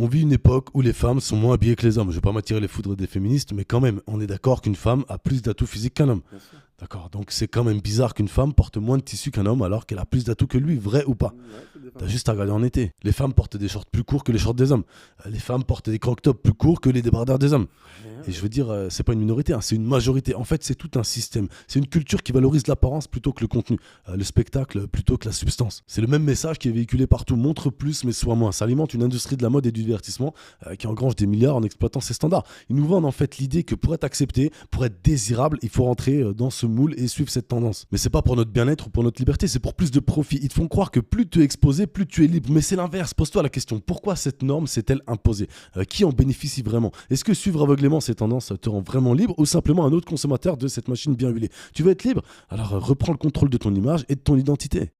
On vit une époque où les femmes sont moins habillées que les hommes. Je vais pas m'attirer les foudres des féministes, mais quand même, on est d'accord qu'une femme a plus d'atouts physiques qu'un homme. Bien sûr. D'accord, donc c'est quand même bizarre qu'une femme porte moins de tissu qu'un homme alors qu'elle a plus d'atouts que lui, vrai ou pas? Ouais, ça dépend. T'as juste à regarder en été. Les femmes portent des shorts plus courts que les shorts des hommes. Les femmes portent des crop-tops plus courts que les débardeurs des hommes. Et je veux dire, c'est pas une minorité, hein, c'est une majorité. En fait, c'est tout un système. C'est une culture qui valorise l'apparence plutôt que le contenu, le spectacle plutôt que la substance. C'est le même message qui est véhiculé partout. Montre plus, mais sois moins. Ça alimente une industrie de la mode et du divertissement qui engrange des milliards en exploitant ces standards. Ils nous vendent en fait l'idée que pour être accepté, pour être désirable, il faut rentrer dans ce moule et suivre cette tendance. Mais c'est pas pour notre bien-être ou pour notre liberté, c'est pour plus de profit. Ils te font croire que plus tu es exposé, plus tu es libre. Mais c'est l'inverse. Pose-toi la question, pourquoi cette norme s'est-elle imposée? Qui en bénéficie vraiment? Est-ce que suivre aveuglément ces tendances te rend vraiment libre ou simplement un autre consommateur de cette machine bien huilée? Tu veux être libre? Alors reprends le contrôle de ton image et de ton identité.